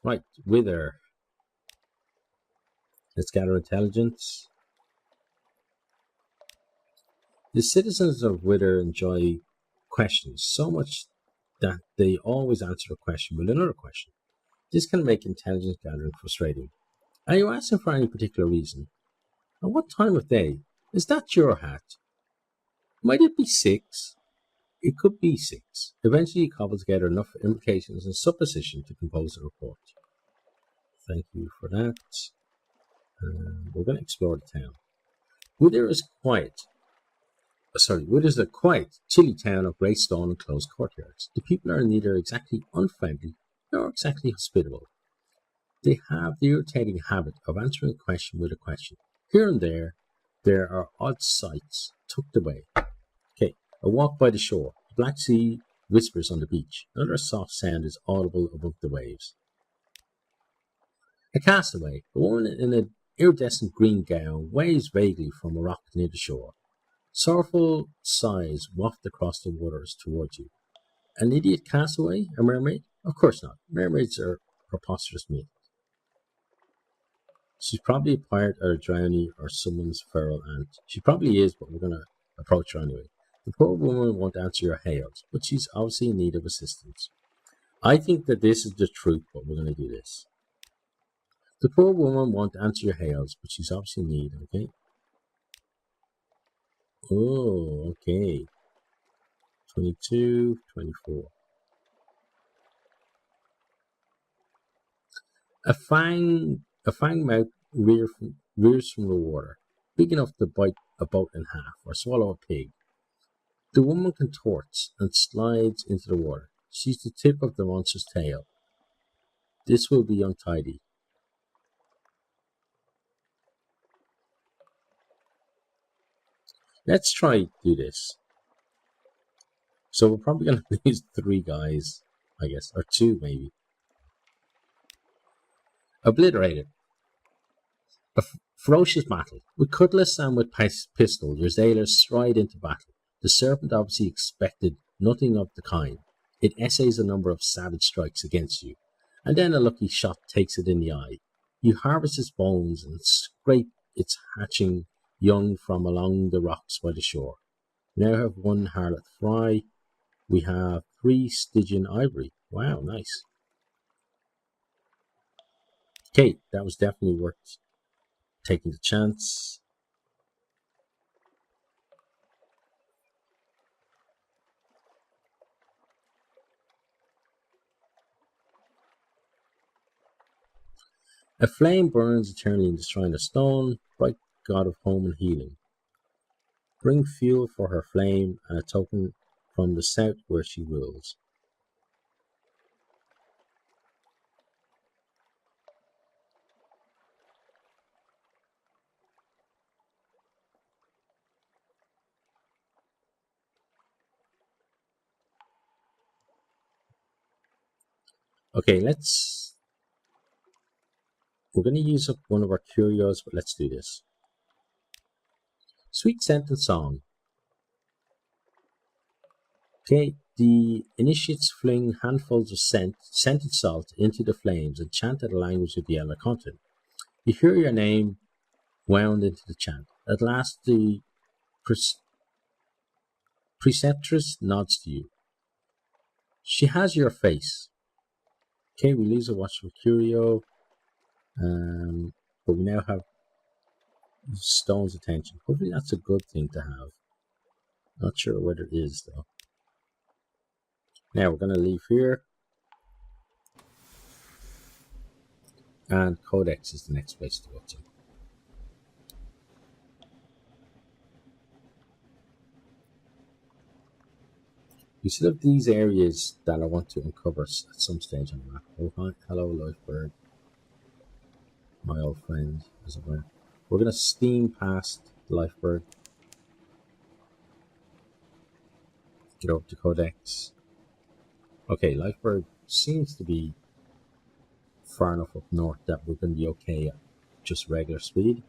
Right, Wither. Let's gather intelligence. The citizens of Wither enjoy questions so much that they always answer a question with another question. This can make intelligence gathering frustrating. Are you asking for any particular reason? At what time of day? Is that your hat? Might it be 6? It could be 6. Eventually you cobble together enough implications and supposition to compose a report. Thank you for that. We're going to explore the town. Wither is a quiet, chilly town of grey stone and closed courtyards. The people are neither exactly unfriendly nor exactly hospitable. They have the irritating habit of answering a question with a question. Here and there are odd sights tucked away. Okay, a walk by the shore. The black sea whispers on the beach. Another soft sound is audible above the waves. A castaway. A woman in an iridescent green gown waves vaguely from a rock near the shore. Sorrowful sighs waft across the waters towards you. An idiot castaway? A mermaid? Of course not. Mermaids are preposterous myth. She's probably a pirate or a drowning or someone's feral aunt. She probably is, but we're going to approach her anyway. The poor woman won't answer your hails, but she's obviously in need of assistance. I think that this is the truth, but we're going to do this. The poor woman won't answer your hails, but she's obviously in need, okay? Oh, okay. 22, 24. A fang mouth rears from the water, big enough to bite a boat in half or swallow a pig. The woman contorts and slides into the water. She's the tip of the monster's tail. This will be untidy. Let's try do this. So we're probably going to lose 3 guys, I guess, or 2 maybe. Obliterated. A ferocious battle. With cutlass and with pistol, your sailors stride into battle. The Serpent obviously expected nothing of the kind. It essays a number of savage strikes against you, and then a lucky shot takes it in the eye. You harvest its bones and scrape its hatching young from along the rocks by the shore. We now have 1 harlot fry. We have 3 Stygian ivory. Wow, nice. Okay, that was definitely worth taking the chance. A flame burns eternally in the shrine of stone, bright god of home and healing. Bring fuel for her flame and a token from the south where she rules. Okay, we're going to use up one of our curios, but let's do this. Sweet scent and song. Okay, the initiates fling handfuls of scented salt into the flames and chant the language of the elder continent. You hear your name wound into the chant. At last the preceptress nods to you. She has your face. Okay, we lose a watchful curio, but we now have Stone's attention. Hopefully that's a good thing to have. Not sure what it is though. Now we're going to leave here. And Codex is the next place to go to. We still have these areas that I want to uncover at some stage on the map. Oh, hi. Hello, Lifebird. My old friend, as it were. We're going to steam past Lifebird. Get over to Codex. Okay, Lifebird seems to be far enough up north that we're going to be okay at just regular speed.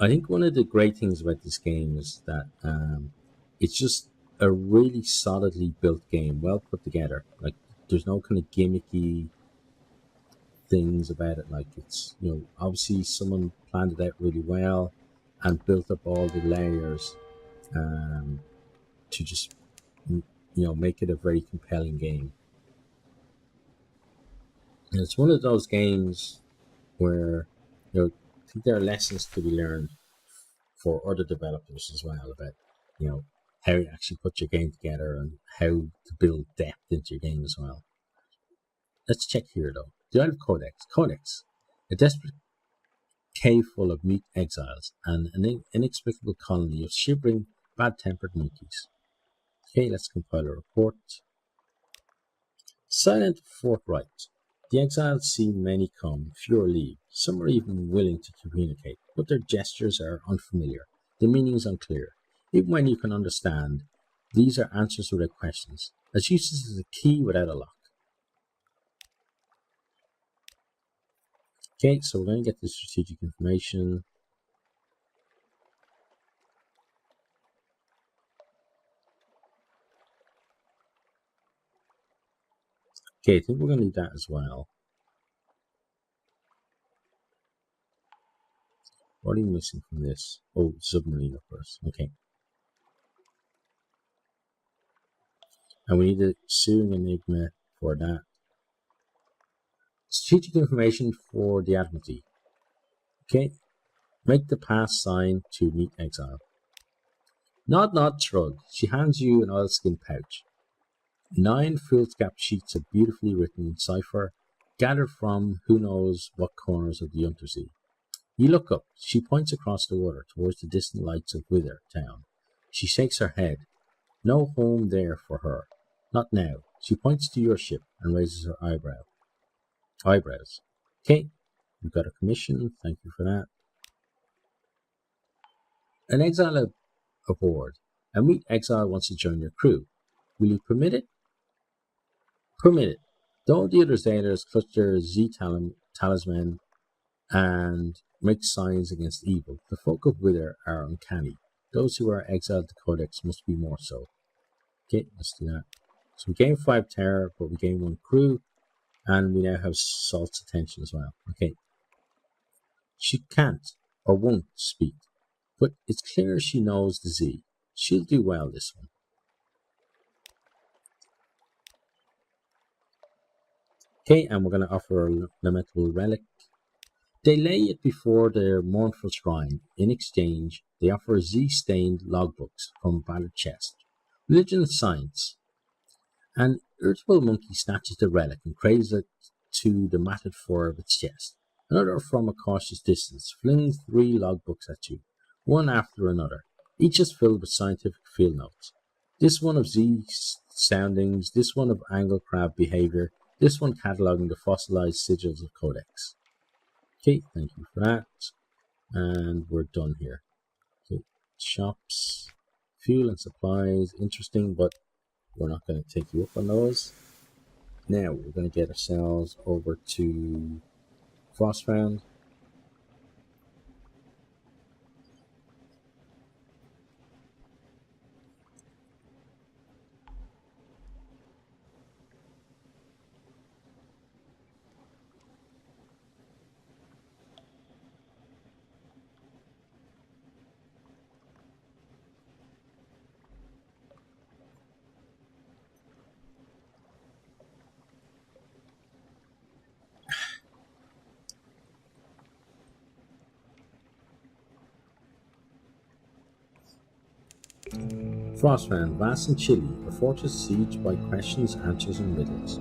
I think one of the great things about this game is that it's just a really solidly built game, well put together. Like there's no kind of gimmicky things about it. Like it's obviously someone planned it out really well and built up all the layers um, to just make it a very compelling game. And it's one of those games where I think there are lessons to be learned for other developers as well about how you actually put your game together and how to build depth into your game as well. Let's check here though. The Isle of Codex. Codex, a desperate cave full of mute exiles and an inexplicable colony of shivering, bad-tempered monkeys. Okay, let's compile a report. Silent forthright. The exiles see many come, fewer leave. Some are even willing to communicate, but their gestures are unfamiliar. The meaning is unclear. Even when you can understand, these are answers without questions, as useless as a key without a lock. Okay, so we're going to get the strategic information. Okay, I think we're going to need that as well. What are you missing from this? Oh, submarine, of course. Okay. And we need a Searing Enigma for that. Strategic information for the Admiralty. Okay. Make the pass sign to meet exile. Nod, nod, shrug. She hands you an oilskin pouch. 9 foolscap sheets of beautifully written cipher, gathered from who knows what corners of the Untersea. You look up. She points across the water towards the distant lights of Wither town. She shakes her head. No home there for her. Not now. She points to your ship and raises her eyebrows. Okay, you've got a commission. Thank you for that. An exile aboard. A mute exile wants to join your crew. Will you permit it? Permit it. Though the other sailors clutch their talisman and make signs against evil, the folk of Wither are uncanny. Those who are exiled to Codex must be more so. Okay, let's do that. So we gain 5 terror, but we gain 1 crew, and we now have Salt's attention as well. Okay. She can't or won't speak, but it's clear she knows the Z. She'll do well this one. Okay, and we're going to offer a lamentable relic. They lay it before their mournful shrine. In exchange, they offer Z-stained logbooks from a battered chest. Religion and science. An irritable monkey snatches the relic and cradles it to the matted fur of its chest. Another, from a cautious distance, flings 3 logbooks at you, one after another. Each is filled with scientific field notes. This one of Z soundings, this one of angle crab behavior, this one cataloguing the fossilized sigils of Codex. Okay, thank you for that. And we're done here. Okay, shops, fuel and supplies, interesting, but we're not going to take you up on those. Now we're going to get ourselves over to Frostbound. Frostbound, vast and chilly, a fortress sieged by questions, answers, and riddles.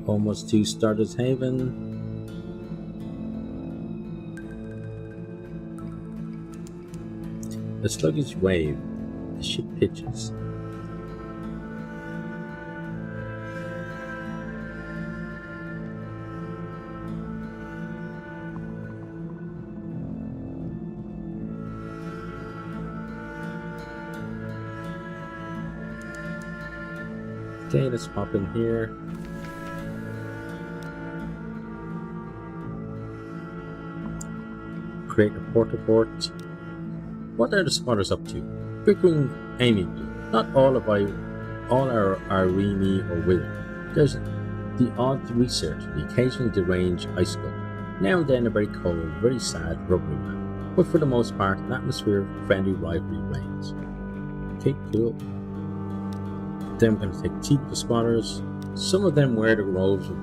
Almost to Starter's Haven. The sluggish wave. The ship pitches. Okay, let's pop in here. Create a port. What are the spotters up to? Bickering amiably. Not all are Irene or Wither. There's the odd researcher, the occasional deranged ice sculptor. Now and then a very cold, very sad, rubbery man. But for the most part, an atmosphere of friendly rivalry reigns. Okay, cool. Then we're going to take tea with the spotters. Some of them wear the robes of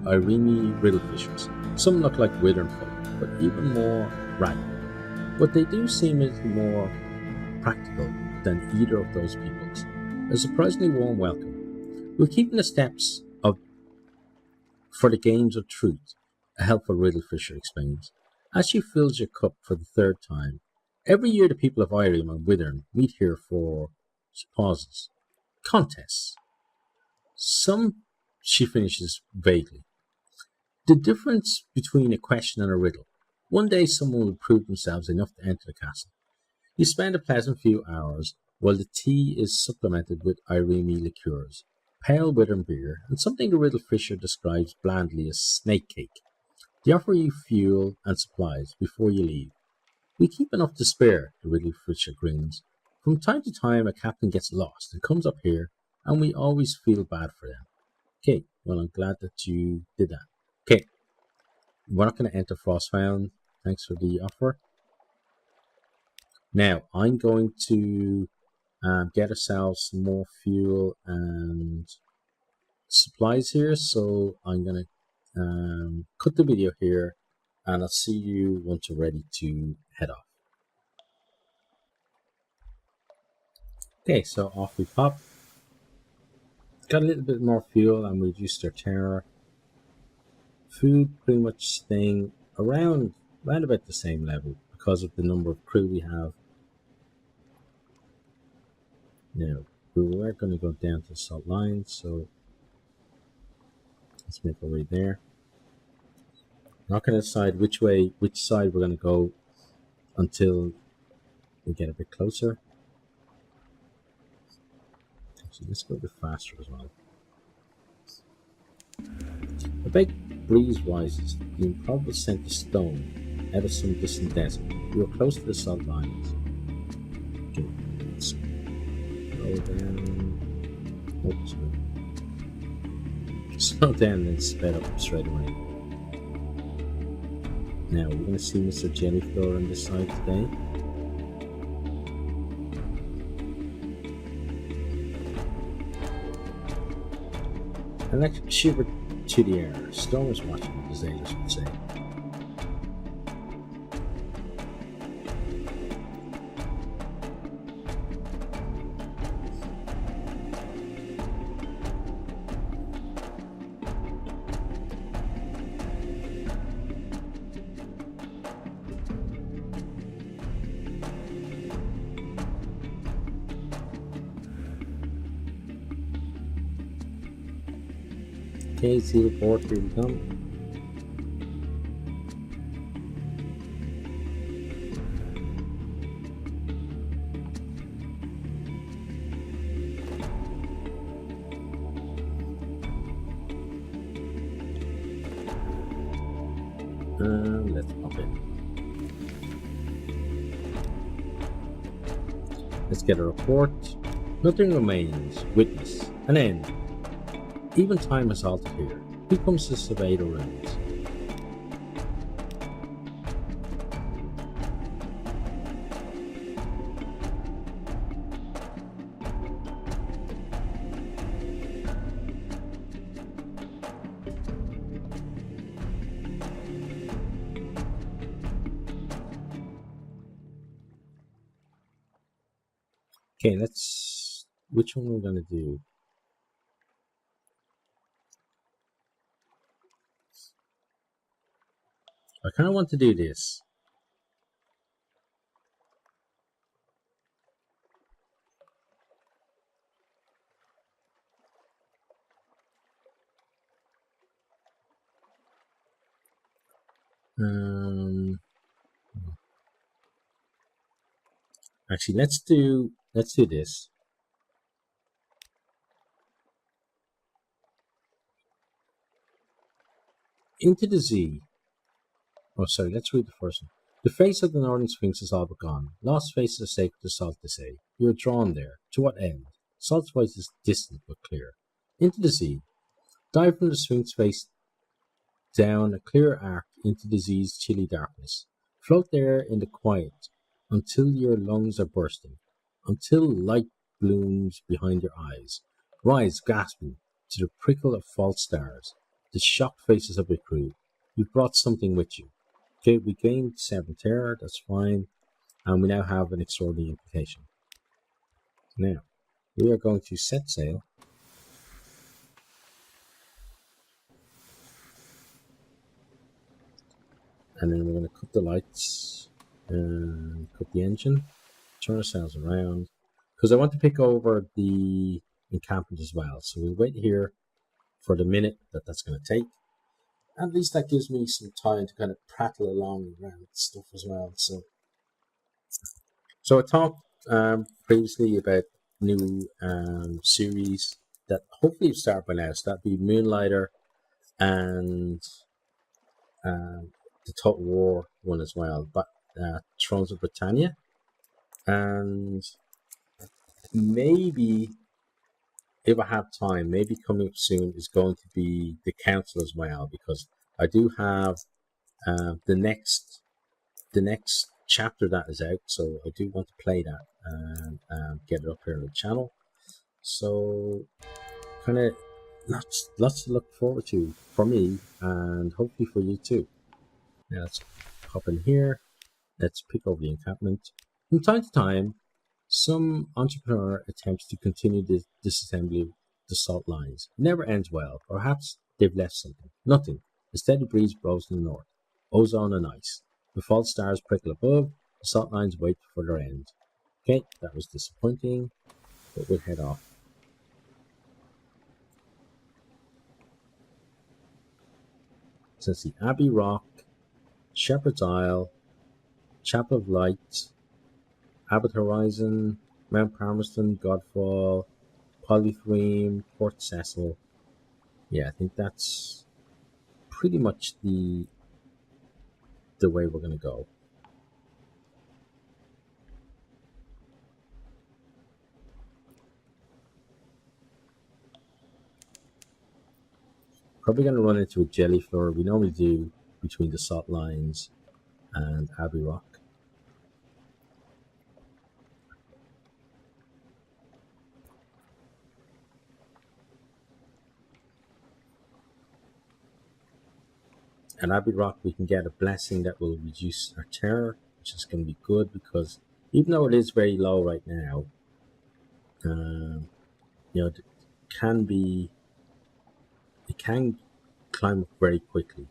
Irene riddlefishers. Some look like withering folk, but even more ragged. But they do seem a little more practical than either of those peoples. A surprisingly warm welcome. We're keeping the steps for the games of truth, a helpful riddlefisher explains, as she fills your cup for the third time. Every year the people of Irene and Withern meet here for, she pauses, contests. Some, she finishes vaguely. The difference between a question and a riddle. One day someone will prove themselves enough to enter the castle. You spend a pleasant few hours while the tea is supplemented with Irene liqueurs, pale withern beer, and something the riddle fisher describes blandly as snake cake. They offer you fuel and supplies before you leave. We keep enough to spare, the riddle fisher grins. From time to time a captain gets lost and comes up here, and we always feel bad for them. Okay, well I'm glad that you did that. Okay, we're not going to enter Frostbound. Thanks for the offer. Now, I'm going to get ourselves some more fuel and supplies here. So I'm going to cut the video here, and I'll see you once you're ready to head off. Okay, so off we pop. Got a little bit more fuel and we reduced our terror. Food pretty much staying around about the same level because of the number of crew we have. Now, we are going to go down to the salt line, so let's make our way there. Not going to decide which side we're going to go until we get a bit closer. Actually, let's go a bit faster as well. A big breeze rises, the improbable scent of stone out of some distant desert. We are close to the salt lines. Okay, let's go down. Oops. Slow down and sped up straight away. Now we're going to see Mr. Jellyflower on this side today. Electric shiver to the air. Storm is watching, as English would say. Okay, see the port, here we come. Let's pop in. Let's get a report. Nothing remains. Witness. An end. Even time has halted here. Who comes to survey the ruins? Okay, let's... Which one are we going to do? I kind of want to do this. Actually, let's do this. Into the Z. Oh, sorry, let's read the first one. The face of the northern sphinx is all but gone. Lost faces are sacred to Salt, they say. You are drawn there. To what end? Salt's voice is distant but clear. Into the Z. Dive from the sphinx face down a clear arc into the Z's chilly darkness. Float there in the quiet until your lungs are bursting, until light blooms behind your eyes. Rise, gasping, to the prickle of false stars, the shocked faces of your crew. You've brought something with you. Okay, we gained 7 terror, that's fine, and we now have an extraordinary implication. Now, we are going to set sail. And then we're going to cut the lights and cut the engine, turn ourselves around, because I want to pick over the encampment as well. So we'll wait here for the minute that's going to take. At least that gives me some time to kind of prattle along around stuff as well. So I talked previously about new series that hopefully you've started by now. So that'd be Moonlighter and the Total War one as well, but Thrones of Britannia, and maybe if I have time, maybe coming up soon is going to be the Council as well, because I do have the next chapter that is out, so I do want to play that and get it up here on the channel. So kind of lots to look forward to for me, and hopefully for you too. Now let's hop in here. Let's pick over the encampment. From time to time, some entrepreneur attempts to continue the disassembly of the salt lines. It never ends well. Perhaps they've left something. Nothing. A steady breeze blows in the north. Ozone and ice. The false stars prickle above. The salt lines wait for their end. Okay, that was disappointing, but we'll head off. So let's see. Abbey Rock, Shepherd's Isle, Chapel of Light, Abbot Horizon, Mount Palmerston, Godfall, Polythreme, Port Cecil. Yeah, I think that's pretty much the way we're going to go. Probably going to run into a jelly floor. We normally do between the salt lines and Abbey Rock. At Abbey Rock, we can get a blessing that will reduce our terror, which is going to be good, because even though it is very low right now, it can climb up very quickly.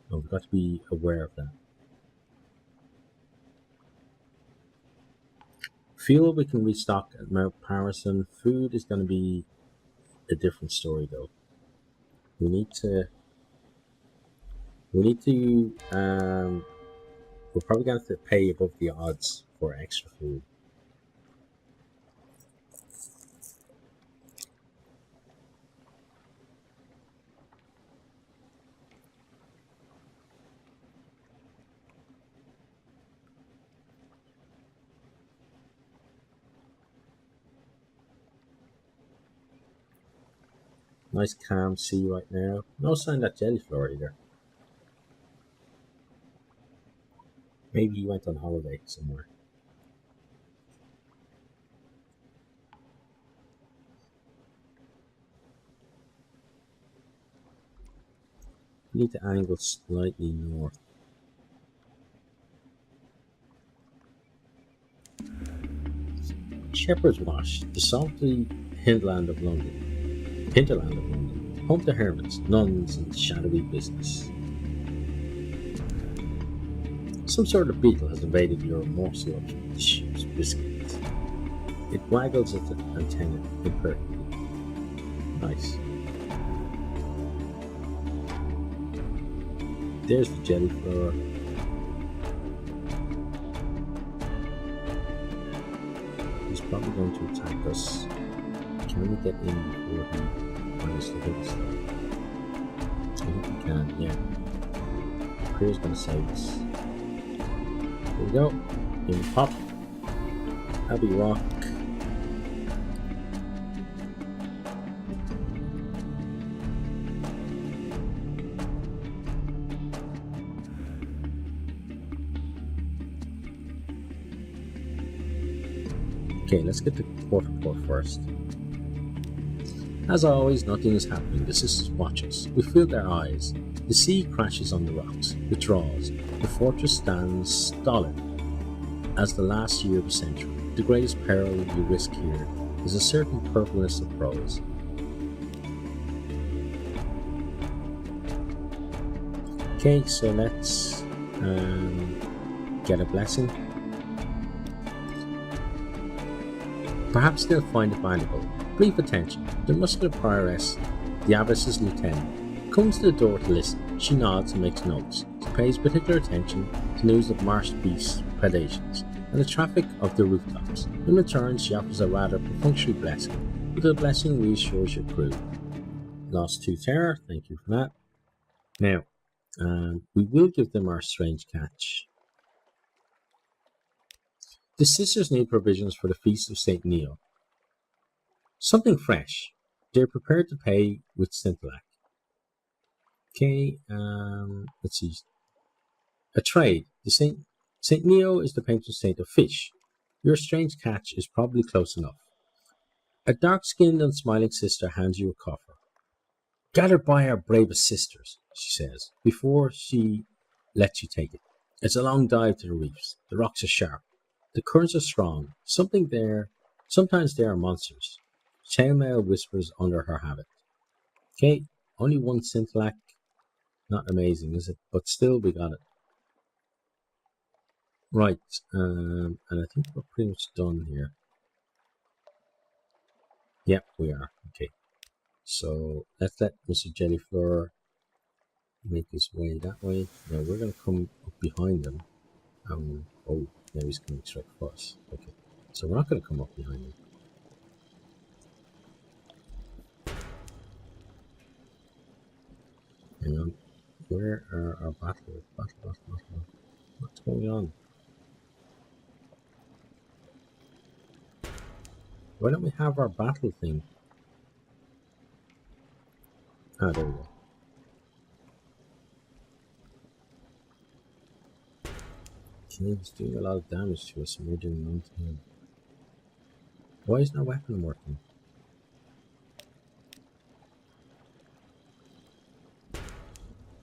So we've got to be aware of that. Fuel we can restock at Mount Palmerston. Food is going to be a different story, though. We're probably going to have to pay above the odds for extra food. Nice calm sea right now. No sign of that jelly floor either. Maybe he went on holiday somewhere. We need to angle slightly north. Shepherd's Wash, the salty hinterland of London. Home to hermits, nuns, and shadowy business. Some sort of beetle has invaded your morsel of the ship's biscuit. It waggles its antenna impertinently. Nice. There's the jelly flower. He's probably going to attack us. Can we get in before he finds the big stuff? I think we can, yeah. Prayer's going to save us. There we go. In pop. Heavy rock. Okay, let's get the quarter port first. As always, nothing is happening. The sisters watch us. We feel their eyes. The sea crashes on the rocks, withdraws. The fortress stands stolid as the last year of the century. The greatest peril you risk here is a certain purpleness of prose. Okay, so let's get a blessing. Perhaps they'll find it valuable. Brief attention. The muscular prioress, the abbess's lieutenant, comes to the door to listen. She nods and makes notes. She pays particular attention to news of marsh beasts' predations and the traffic of the rooftops. In return, she offers a rather perfunctory blessing, but the blessing reassures your crew. Lost 2 terror, thank you for that. Now, we will give them our strange catch. The sisters need provisions for the feast of St. Neo. Something fresh. They're prepared to pay with Scintillac. Okay, let's see. A trade. The St. Neo is the patron saint of fish. Your strange catch is probably close enough. A dark-skinned and smiling sister hands you a coffer. Gathered by our bravest sisters, she says, before she lets you take it. It's a long dive to the reefs. The rocks are sharp. The currents are strong. Sometimes there are monsters. Chainmail whispers under her habit. Okay, only 1 Scintillac. Not amazing, is it? But still, we got it. Right, and I think we're pretty much done here. Yep, we are. Okay, so let's let Mr. Jellyflower make his way that way. Now we're going to come up behind him. Oh, now he's coming straight for us. Okay, so we're not going to come up behind him. Hang on. Where are our battlers? Battle. What's going on? Why don't we have our battle thing? Ah, there we go. Okay, he's doing a lot of damage to us and we're doing none to him. Why isn't our weapon working?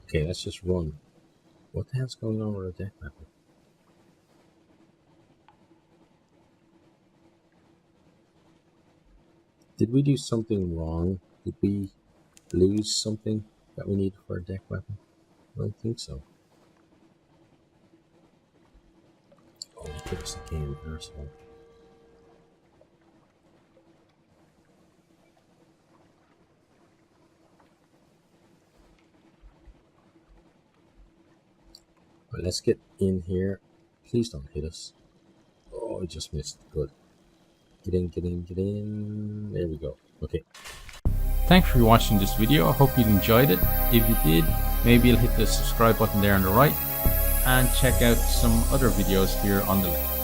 Okay, let's just run. What the hell's going on with our deck weapon? Did we do something wrong? Did we lose something that we need for a deck weapon? I don't think so. Oh, he put us again, arsehole. Right, let's get in here. Please don't hit us. Oh, I just missed. Good. Get in. There we go. Okay. Thanks for watching this video. I hope you enjoyed it. If you did, maybe you'll hit the subscribe button there on the right and check out some other videos here on the left.